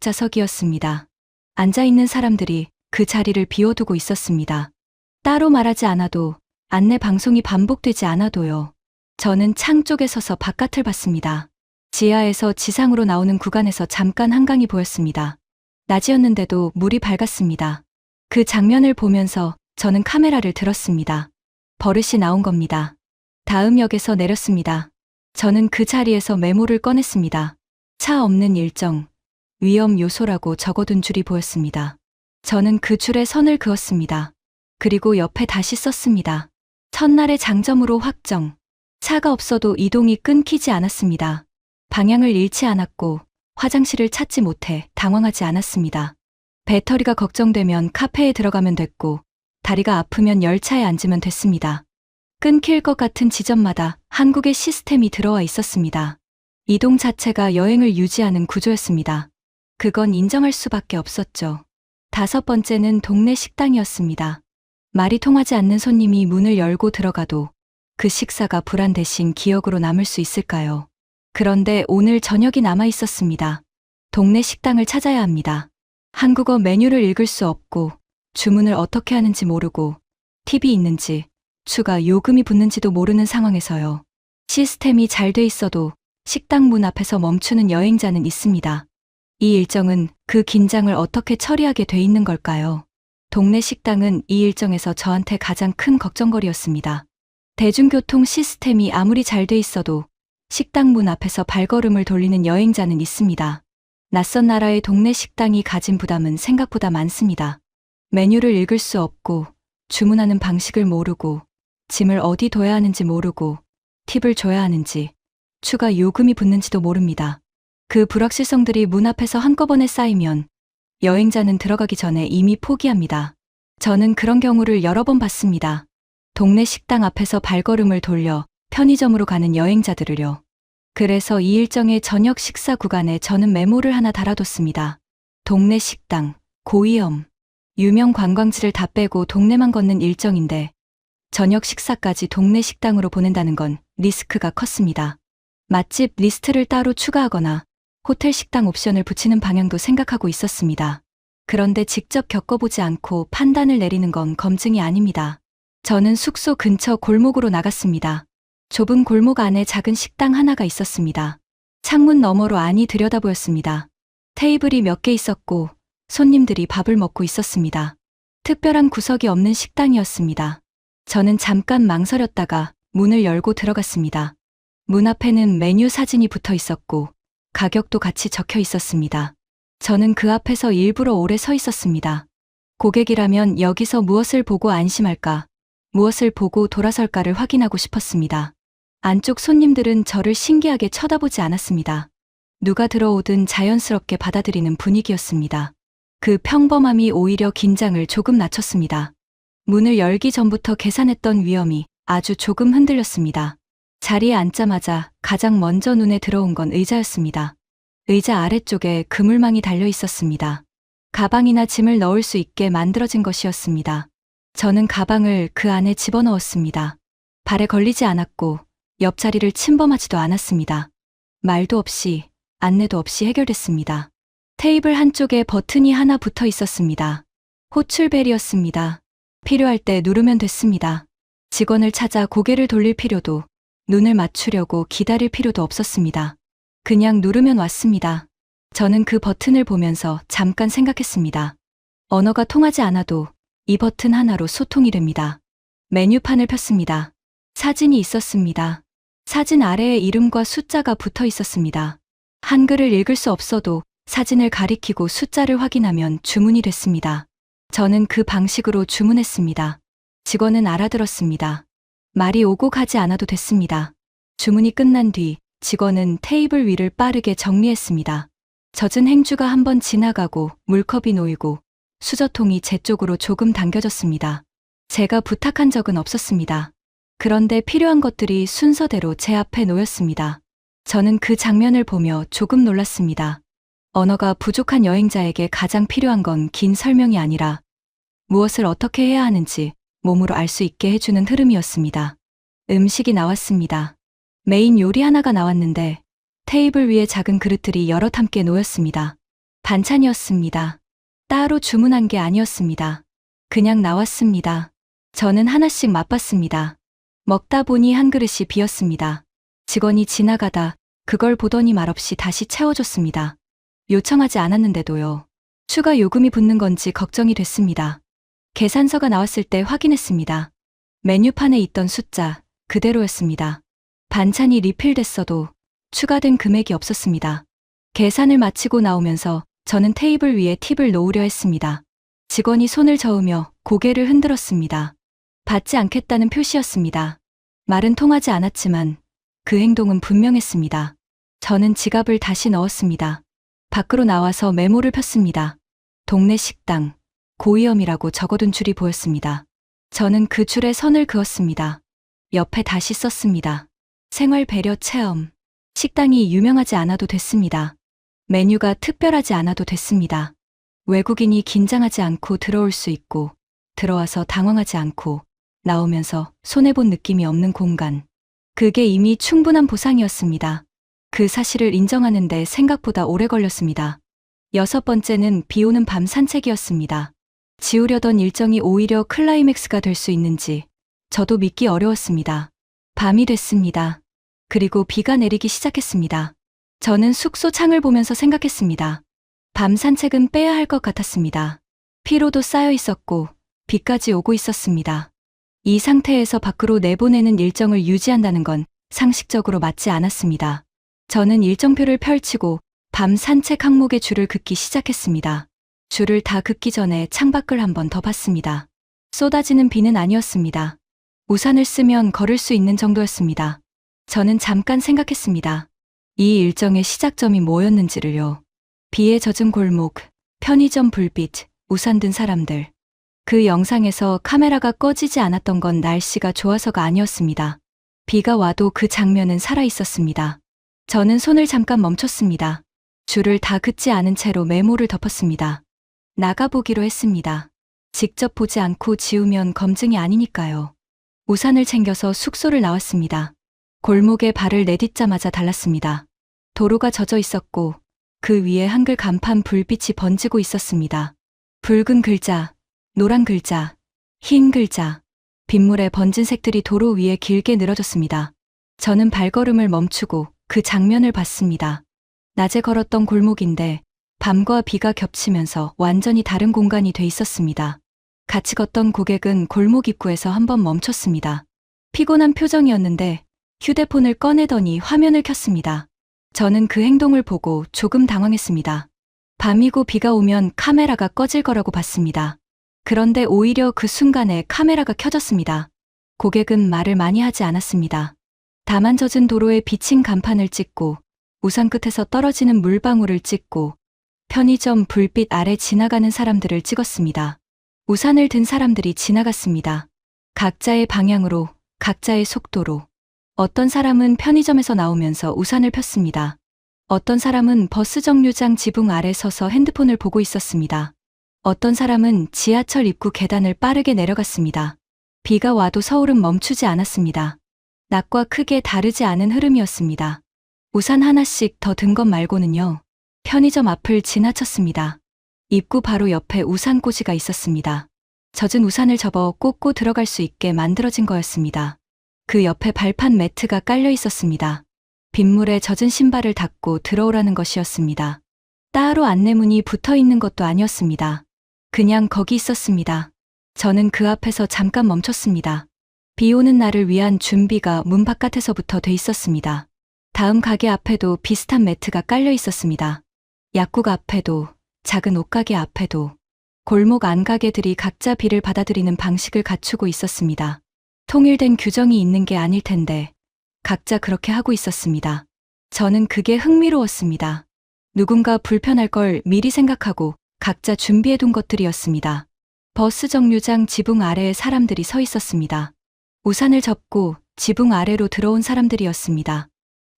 노약자석이었습니다. 앉아있는 사람들이 그 자리를 비워두고 있었습니다. 따로 말하지 않아도 안내 방송이 반복되지 않아도요. 저는 창 쪽에 서서 바깥을 봤습니다. 지하에서 지상으로 나오는 구간에서 잠깐 한강이 보였습니다. 낮이었는데도 물이 밝았습니다. 그 장면을 보면서 저는 카메라를 들었습니다. 버릇이 나온 겁니다. 다음 역에서 내렸습니다. 저는 그 자리에서 메모를 꺼냈습니다. 차 없는 일정, 위험 요소라고 적어둔 줄이 보였습니다. 저는 그 줄에 선을 그었습니다. 그리고 옆에 다시 썼습니다. 첫날의 장점으로 확정. 차가 없어도 이동이 끊기지 않았습니다. 방향을 잃지 않았고 화장실을 찾지 못해 당황하지 않았습니다. 배터리가 걱정되면 카페에 들어가면 됐고 다리가 아프면 열차에 앉으면 됐습니다. 끊길 것 같은 지점마다 한국의 시스템이 들어와 있었습니다. 이동 자체가 여행을 유지하는 구조였습니다. 그건 인정할 수밖에 없었죠. 5번째는 동네 식당이었습니다. 말이 통하지 않는 손님이 문을 열고 들어가도 그 식사가 불안 대신 기억으로 남을 수 있을까요? 그런데 오늘 저녁이 남아 있었습니다. 동네 식당을 찾아야 합니다. 한국어 메뉴를 읽을 수 없고 주문을 어떻게 하는지 모르고 팁이 있는지 추가 요금이 붙는지도 모르는 상황에서요. 시스템이 잘 돼 있어도 식당 문 앞에서 멈추는 여행자는 있습니다. 이 일정은 그 긴장을 어떻게 처리하게 돼 있는 걸까요? 동네 식당은 이 일정에서 저한테 가장 큰 걱정거리였습니다. 대중교통 시스템이 아무리 잘 돼 있어도 식당 문 앞에서 발걸음을 돌리는 여행자는 있습니다. 낯선 나라의 동네 식당이 가진 부담은 생각보다 많습니다. 메뉴를 읽을 수 없고 주문하는 방식을 모르고 짐을 어디 둬야 하는지 모르고 팁을 줘야 하는지 추가 요금이 붙는지도 모릅니다. 그 불확실성들이 문 앞에서 한꺼번에 쌓이면 여행자는 들어가기 전에 이미 포기합니다. 저는 그런 경우를 여러 번 봤습니다. 동네 식당 앞에서 발걸음을 돌려 편의점으로 가는 여행자들을요. 그래서 이 일정의 저녁 식사 구간에 저는 메모를 하나 달아뒀습니다. 동네 식당, 고위험. 유명 관광지를 다 빼고 동네만 걷는 일정인데 저녁 식사까지 동네 식당으로 보낸다는 건 리스크가 컸습니다. 맛집 리스트를 따로 추가하거나 호텔 식당 옵션을 붙이는 방향도 생각하고 있었습니다. 그런데 직접 겪어보지 않고 판단을 내리는 건 검증이 아닙니다. 저는 숙소 근처 골목으로 나갔습니다. 좁은 골목 안에 작은 식당 하나가 있었습니다. 창문 너머로 안이 들여다보였습니다. 테이블이 몇 개 있었고 손님들이 밥을 먹고 있었습니다. 특별한 구석이 없는 식당이었습니다. 저는 잠깐 망설였다가 문을 열고 들어갔습니다. 문 앞에는 메뉴 사진이 붙어 있었고 가격도 같이 적혀 있었습니다. 저는 그 앞에서 일부러 오래 서 있었습니다. 고객이라면 여기서 무엇을 보고 안심할까, 무엇을 보고 돌아설까를 확인하고 싶었습니다. 안쪽 손님들은 저를 신기하게 쳐다보지 않았습니다. 누가 들어오든 자연스럽게 받아들이는 분위기였습니다. 그 평범함이 오히려 긴장을 조금 낮췄습니다. 문을 열기 전부터 계산했던 위험이 아주 조금 흔들렸습니다. 자리에 앉자마자 가장 먼저 눈에 들어온 건 의자였습니다. 의자 아래쪽에 그물망이 달려 있었습니다. 가방이나 짐을 넣을 수 있게 만들어진 것이었습니다. 저는 가방을 그 안에 집어넣었습니다. 발에 걸리지 않았고 옆자리를 침범하지도 않았습니다. 말도 없이 안내도 없이 해결됐습니다. 테이블 한쪽에 버튼이 하나 붙어 있었습니다. 호출벨이었습니다. 필요할 때 누르면 됐습니다. 직원을 찾아 고개를 돌릴 필요도, 눈을 맞추려고 기다릴 필요도 없었습니다. 그냥 누르면 왔습니다. 저는 그 버튼을 보면서 잠깐 생각했습니다. 언어가 통하지 않아도 이 버튼 하나로 소통이 됩니다. 메뉴판을 폈습니다. 사진이 있었습니다. 사진 아래에 이름과 숫자가 붙어 있었습니다. 한글을 읽을 수 없어도 사진을 가리키고 숫자를 확인하면 주문이 됐습니다. 저는 그 방식으로 주문했습니다. 직원은 알아들었습니다. 말이 오고 가지 않아도 됐습니다. 주문이 끝난 뒤 직원은 테이블 위를 빠르게 정리했습니다. 젖은 행주가 한번 지나가고 물컵이 놓이고 수저통이 제 쪽으로 조금 당겨졌습니다. 제가 부탁한 적은 없었습니다. 그런데 필요한 것들이 순서대로 제 앞에 놓였습니다. 저는 그 장면을 보며 조금 놀랐습니다. 언어가 부족한 여행자에게 가장 필요한 건 긴 설명이 아니라 무엇을 어떻게 해야 하는지 몸으로 알 수 있게 해주는 흐름이었습니다. 음식이 나왔습니다. 메인 요리 하나가 나왔는데 테이블 위에 작은 그릇들이 여럿 함께 놓였습니다. 반찬이었습니다. 따로 주문한 게 아니었습니다. 그냥 나왔습니다. 저는 하나씩 맛봤습니다. 먹다 보니 한 그릇이 비었습니다. 직원이 지나가다 그걸 보더니 말없이 다시 채워줬습니다. 요청하지 않았는데도요. 추가 요금이 붙는 건지 걱정이 됐습니다. 계산서가 나왔을 때 확인했습니다. 메뉴판에 있던 숫자 그대로였습니다. 반찬이 리필됐어도 추가된 금액이 없었습니다. 계산을 마치고 나오면서 저는 테이블 위에 팁을 놓으려 했습니다. 직원이 손을 저으며 고개를 흔들었습니다. 받지 않겠다는 표시였습니다. 말은 통하지 않았지만 그 행동은 분명했습니다. 저는 지갑을 다시 넣었습니다. 밖으로 나와서 메모를 폈습니다. 동네 식당, 고위험이라고 적어둔 줄이 보였습니다. 저는 그 줄에 선을 그었습니다. 옆에 다시 썼습니다. 생활 배려 체험. 식당이 유명하지 않아도 됐습니다. 메뉴가 특별하지 않아도 됐습니다. 외국인이 긴장하지 않고 들어올 수 있고, 들어와서 당황하지 않고, 나오면서 손해본 느낌이 없는 공간. 그게 이미 충분한 보상이었습니다. 그 사실을 인정하는데 생각보다 오래 걸렸습니다. 6번째는 비 오는 밤 산책이었습니다. 지우려던 일정이 오히려 클라이맥스가 될 수 있는지 저도 믿기 어려웠습니다. 밤이 됐습니다. 그리고 비가 내리기 시작했습니다. 저는 숙소 창을 보면서 생각했습니다. 밤 산책은 빼야 할 것 같았습니다. 피로도 쌓여 있었고 비까지 오고 있었습니다. 이 상태에서 밖으로 내보내는 일정을 유지한다는 건 상식적으로 맞지 않았습니다. 저는 일정표를 펼치고 밤 산책 항목의 줄을 긋기 시작했습니다. 줄을 다 긋기 전에 창밖을 한 번 더 봤습니다. 쏟아지는 비는 아니었습니다. 우산을 쓰면 걸을 수 있는 정도였습니다. 저는 잠깐 생각했습니다. 이 일정의 시작점이 뭐였는지를요. 비에 젖은 골목, 편의점 불빛, 우산 든 사람들. 그 영상에서 카메라가 꺼지지 않았던 건 날씨가 좋아서가 아니었습니다. 비가 와도 그 장면은 살아 있었습니다. 저는 손을 잠깐 멈췄습니다. 줄을 다 긋지 않은 채로 메모를 덮었습니다. 나가보기로 했습니다. 직접 보지 않고 지우면 검증이 아니니까요. 우산을 챙겨서 숙소를 나왔습니다. 골목에 발을 내딛자마자 달랐습니다. 도로가 젖어 있었고 그 위에 한글 간판 불빛이 번지고 있었습니다. 붉은 글자, 노란 글자, 흰 글자, 빗물에 번진 색들이 도로 위에 길게 늘어졌습니다. 저는 발걸음을 멈추고 그 장면을 봤습니다. 낮에 걸었던 골목인데 밤과 비가 겹치면서 완전히 다른 공간이 돼 있었습니다. 같이 걷던 고객은 골목 입구에서 한번 멈췄습니다. 피곤한 표정이었는데 휴대폰을 꺼내더니 화면을 켰습니다. 저는 그 행동을 보고 조금 당황했습니다. 밤이고 비가 오면 카메라가 꺼질 거라고 봤습니다. 그런데 오히려 그 순간에 카메라가 켜졌습니다. 고객은 말을 많이 하지 않았습니다. 다만 젖은 도로에 비친 간판을 찍고 우산 끝에서 떨어지는 물방울을 찍고 편의점 불빛 아래 지나가는 사람들을 찍었습니다. 우산을 든 사람들이 지나갔습니다. 각자의 방향으로, 각자의 속도로. 어떤 사람은 편의점에서 나오면서 우산을 폈습니다. 어떤 사람은 버스 정류장 지붕 아래 서서 핸드폰을 보고 있었습니다. 어떤 사람은 지하철 입구 계단을 빠르게 내려갔습니다. 비가 와도 서울은 멈추지 않았습니다. 낮과 크게 다르지 않은 흐름이었습니다. 우산 하나씩 더 든 것 말고는요. 편의점 앞을 지나쳤습니다. 입구 바로 옆에 우산꽂이가 있었습니다. 젖은 우산을 접어 꽂고 들어갈 수 있게 만들어진 거였습니다. 그 옆에 발판 매트가 깔려 있었습니다. 빗물에 젖은 신발을 닦고 들어오라는 것이었습니다. 따로 안내문이 붙어 있는 것도 아니었습니다. 그냥 거기 있었습니다. 저는 그 앞에서 잠깐 멈췄습니다. 비 오는 날을 위한 준비가 문 바깥에서부터 돼 있었습니다. 다음 가게 앞에도 비슷한 매트가 깔려 있었습니다. 약국 앞에도, 작은 옷가게 앞에도, 골목 안가게들이 각자 비를 받아들이는 방식을 갖추고 있었습니다. 통일된 규정이 있는 게 아닐 텐데 각자 그렇게 하고 있었습니다. 저는 그게 흥미로웠습니다. 누군가 불편할 걸 미리 생각하고 각자 준비해둔 것들이었습니다. 버스 정류장 지붕 아래에 사람들이 서 있었습니다. 우산을 접고 지붕 아래로 들어온 사람들이었습니다.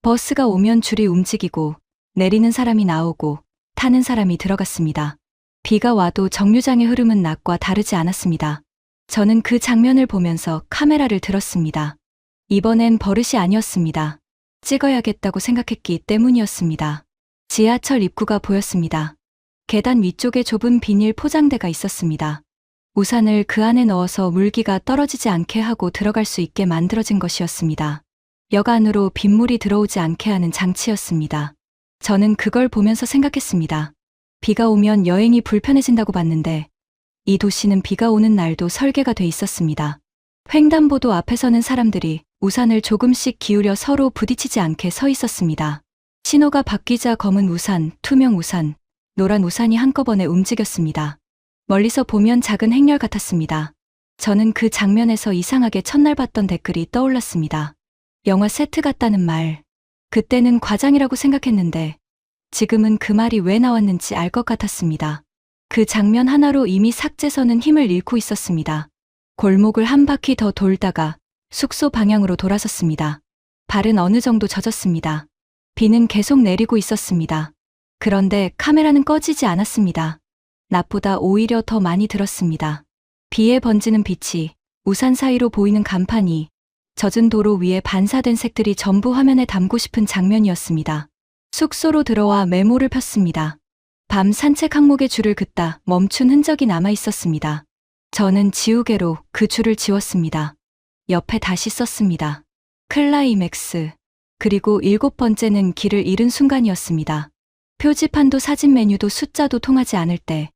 버스가 오면 줄이 움직이고 내리는 사람이 나오고 타는 사람이 들어갔습니다. 비가 와도 정류장의 흐름은 낮과 다르지 않았습니다. 저는 그 장면을 보면서 카메라를 들었습니다. 이번엔 버릇이 아니었습니다. 찍어야겠다고 생각했기 때문이었습니다. 지하철 입구가 보였습니다. 계단 위쪽에 좁은 비닐 포장대가 있었습니다. 우산을 그 안에 넣어서 물기가 떨어지지 않게 하고 들어갈 수 있게 만들어진 것이었습니다. 역 안으로 빗물이 들어오지 않게 하는 장치였습니다. 저는 그걸 보면서 생각했습니다. 비가 오면 여행이 불편해진다고 봤는데 이 도시는 비가 오는 날도 설계가 돼 있었습니다. 횡단보도 앞에 서는 사람들이 우산을 조금씩 기울여 서로 부딪히지 않게 서 있었습니다. 신호가 바뀌자 검은 우산, 투명 우산, 노란 우산이 한꺼번에 움직였습니다. 멀리서 보면 작은 행렬 같았습니다. 저는 그 장면에서 이상하게 첫날 봤던 댓글이 떠올랐습니다. 영화 세트 같다는 말. 그때는 과장이라고 생각했는데 지금은 그 말이 왜 나왔는지 알 것 같았습니다. 그 장면 하나로 이미 삭제선은 힘을 잃고 있었습니다. 골목을 한 바퀴 더 돌다가 숙소 방향으로 돌아섰습니다. 발은 어느 정도 젖었습니다. 비는 계속 내리고 있었습니다. 그런데 카메라는 꺼지지 않았습니다. 낮보다 오히려 더 많이 들었습니다. 비에 번지는 빛이, 우산 사이로 보이는 간판이, 젖은 도로 위에 반사된 색들이 전부 화면에 담고 싶은 장면이었습니다. 숙소로 들어와 메모를 폈습니다. 밤 산책 항목에 줄을 긋다 멈춘 흔적이 남아 있었습니다. 저는 지우개로 그 줄을 지웠습니다. 옆에 다시 썼습니다. 클라이맥스. 그리고 7번째는 길을 잃은 순간이었습니다. 표지판도 사진 메뉴도 숫자도 통하지 않을 때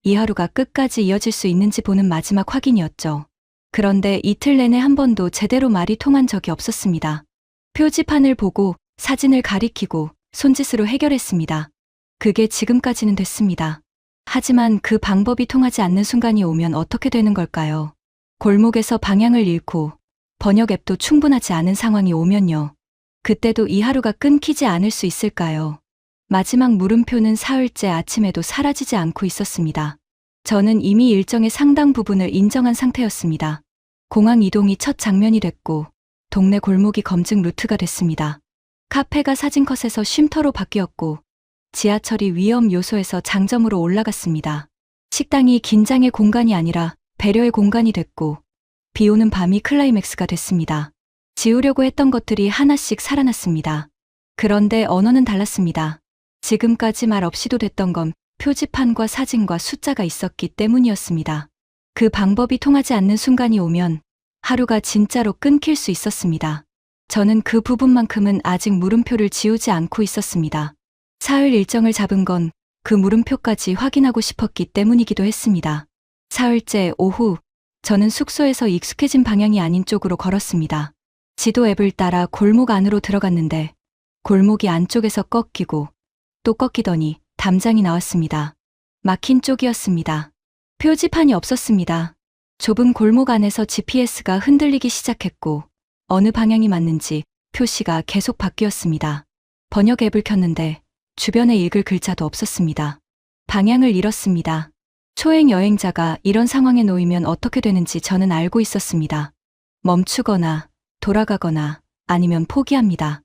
이 하루가 끝까지 이어질 수 있는지 보는 마지막 확인이었죠. 그런데 이틀 내내 한 번도 제대로 말이 통한 적이 없었습니다. 표지판을 보고 사진을 가리키고 손짓으로 해결했습니다. 그게 지금까지는 됐습니다. 하지만 그 방법이 통하지 않는 순간이 오면 어떻게 되는 걸까요? 골목에서 방향을 잃고 번역 앱도 충분하지 않은 상황이 오면요. 그때도 이 하루가 끊기지 않을 수 있을까요? 마지막 물음표는 사흘째 아침에도 사라지지 않고 있었습니다. 저는 이미 일정의 상당 부분을 인정한 상태였습니다. 공항 이동이 첫 장면이 됐고 동네 골목이 검증 루트가 됐습니다. 카페가 사진컷에서 쉼터로 바뀌었고 지하철이 위험 요소에서 장점으로 올라갔습니다. 식당이 긴장의 공간이 아니라 배려의 공간이 됐고 비 오는 밤이 클라이맥스가 됐습니다. 지우려고 했던 것들이 하나씩 살아났습니다. 그런데 언어는 달랐습니다. 지금까지 말 없이도 됐던 건 표지판과 사진과 숫자가 있었기 때문이었습니다. 그 방법이 통하지 않는 순간이 오면 하루가 진짜로 끊길 수 있었습니다. 저는 그 부분만큼은 아직 물음표를 지우지 않고 있었습니다. 사흘 일정을 잡은 건 그 물음표까지 확인하고 싶었기 때문이기도 했습니다. 사흘째 오후, 저는 숙소에서 익숙해진 방향이 아닌 쪽으로 걸었습니다. 지도 앱을 따라 골목 안으로 들어갔는데 골목이 안쪽에서 꺾이고 또 꺾이더니 담장이 나왔습니다. 막힌 쪽이었습니다. 표지판이 없었습니다. 좁은 골목 안에서 GPS가 흔들리기 시작했고 어느 방향이 맞는지 표시가 계속 바뀌었습니다. 번역 앱을 켰는데 주변에 읽을 글자도 없었습니다. 방향을 잃었습니다. 초행 여행자가 이런 상황에 놓이면 어떻게 되는지 저는 알고 있었습니다. 멈추거나 돌아가거나 아니면 포기합니다.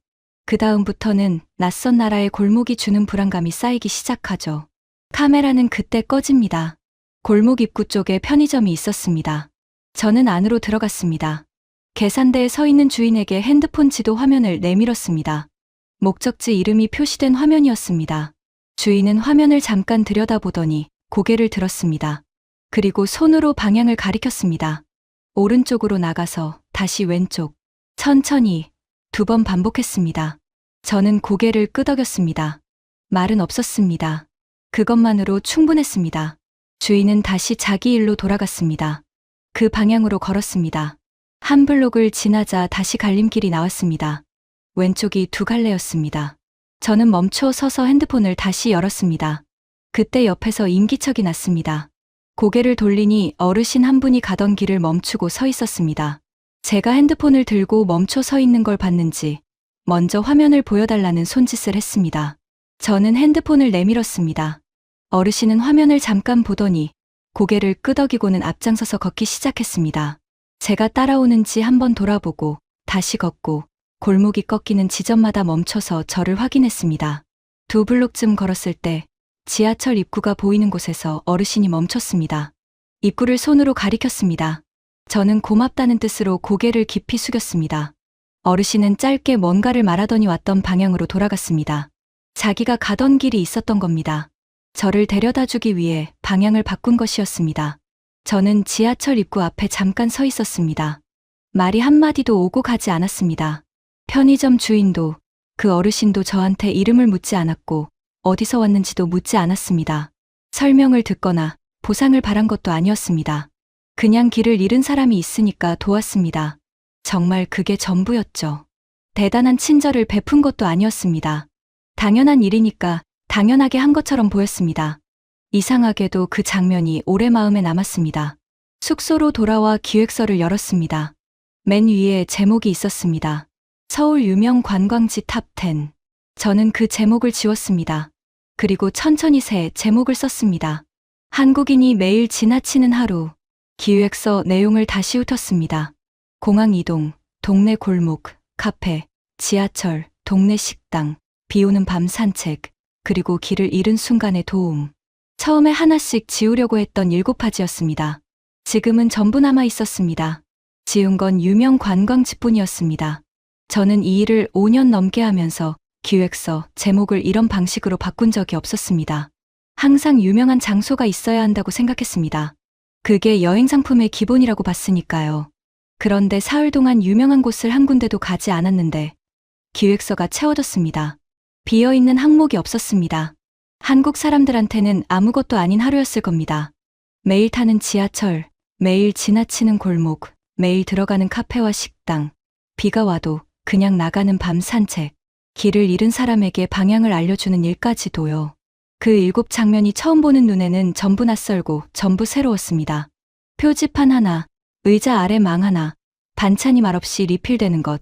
그 다음부터는 낯선 나라의 골목이 주는 불안감이 쌓이기 시작하죠. 카메라는 그때 꺼집니다. 골목 입구 쪽에 편의점이 있었습니다. 저는 안으로 들어갔습니다. 계산대에 서 있는 주인에게 핸드폰 지도 화면을 내밀었습니다. 목적지 이름이 표시된 화면이었습니다. 주인은 화면을 잠깐 들여다보더니 고개를 들었습니다. 그리고 손으로 방향을 가리켰습니다. 오른쪽으로 나가서 다시 왼쪽, 천천히 2번 반복했습니다. 저는 고개를 끄덕였습니다. 말은 없었습니다. 그것만으로 충분했습니다. 주인은 다시 자기 일로 돌아갔습니다. 그 방향으로 걸었습니다. 한 블록을 지나자 다시 갈림길이 나왔습니다. 왼쪽이 2갈래였습니다. 저는 멈춰 서서 핸드폰을 다시 열었습니다. 그때 옆에서 인기척이 났습니다. 고개를 돌리니 어르신 한 분이 가던 길을 멈추고 서 있었습니다. 제가 핸드폰을 들고 멈춰 서 있는 걸 봤는지 먼저 화면을 보여달라는 손짓을 했습니다. 저는 핸드폰을 내밀었습니다. 어르신은 화면을 잠깐 보더니 고개를 끄덕이고는 앞장서서 걷기 시작했습니다. 제가 따라오는지 한번 돌아보고 다시 걷고 골목이 꺾이는 지점마다 멈춰서 저를 확인했습니다. 2블록쯤 걸었을 때 지하철 입구가 보이는 곳에서 어르신이 멈췄습니다. 입구를 손으로 가리켰습니다. 저는 고맙다는 뜻으로 고개를 깊이 숙였습니다. 어르신은 짧게 뭔가를 말하더니 왔던 방향으로 돌아갔습니다. 자기가 가던 길이 있었던 겁니다. 저를 데려다주기 위해 방향을 바꾼 것이었습니다. 저는 지하철 입구 앞에 잠깐 서 있었습니다. 말이 한마디도 오고 가지 않았습니다. 편의점 주인도 그 어르신도 저한테 이름을 묻지 않았고 어디서 왔는지도 묻지 않았습니다. 설명을 듣거나 보상을 바란 것도 아니었습니다. 그냥 길을 잃은 사람이 있으니까 도왔습니다. 정말 그게 전부였죠. 대단한 친절을 베푼 것도 아니었습니다. 당연한 일이니까 당연하게 한 것처럼 보였습니다. 이상하게도 그 장면이 오래 마음에 남았습니다. 숙소로 돌아와 기획서를 열었습니다. 맨 위에 제목이 있었습니다. 서울 유명 관광지 탑10. 저는 그 제목을 지웠습니다. 그리고 천천히 새 제목을 썼습니다. 한국인이 매일 지나치는 하루. 기획서 내용을 다시 훑었습니다. 공항 이동, 동네 골목, 카페, 지하철, 동네 식당, 비 오는 밤 산책, 그리고 길을 잃은 순간의 도움. 처음에 하나씩 지우려고 했던 7가지였습니다. 지금은 전부 남아 있었습니다. 지운 건 유명 관광지뿐이었습니다. 저는 이 일을 5년 넘게 하면서 기획서, 제목을 이런 방식으로 바꾼 적이 없었습니다. 항상 유명한 장소가 있어야 한다고 생각했습니다. 그게 여행 상품의 기본이라고 봤으니까요. 그런데 사흘 동안 유명한 곳을 한 군데도 가지 않았는데 기획서가 채워졌습니다. 비어있는 항목이 없었습니다. 한국 사람들한테는 아무것도 아닌 하루였을 겁니다. 매일 타는 지하철, 매일 지나치는 골목, 매일 들어가는 카페와 식당, 비가 와도 그냥 나가는 밤 산책, 길을 잃은 사람에게 방향을 알려주는 일까지도요. 그 7장면이 처음 보는 눈에는 전부 낯설고 전부 새로웠습니다. 표지판 하나, 의자 아래 망 하나, 반찬이 말없이 리필되는 것,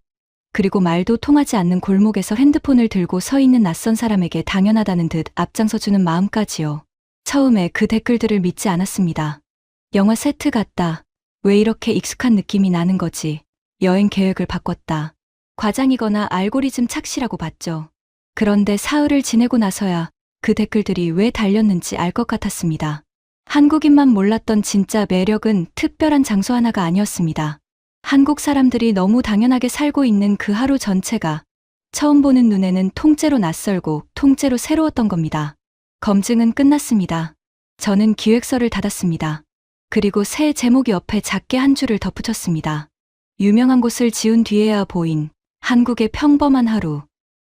그리고 말도 통하지 않는 골목에서 핸드폰을 들고 서 있는 낯선 사람에게 당연하다는 듯 앞장서주는 마음까지요. 처음에 그 댓글들을 믿지 않았습니다. 영화 세트 같다. 왜 이렇게 익숙한 느낌이 나는 거지? 여행 계획을 바꿨다. 과장이거나 알고리즘 착시라고 봤죠. 그런데 사흘을 지내고 나서야 그 댓글들이 왜 달렸는지 알 것 같았습니다. 한국인만 몰랐던 진짜 매력은 특별한 장소 하나가 아니었습니다. 한국 사람들이 너무 당연하게 살고 있는 그 하루 전체가 처음 보는 눈에는 통째로 낯설고 통째로 새로웠던 겁니다. 검증은 끝났습니다. 저는 기획서를 닫았습니다. 그리고 새 제목 옆에 작게 한 줄을 덧붙였습니다. 유명한 곳을 지운 뒤에야 보인 한국의 평범한 하루.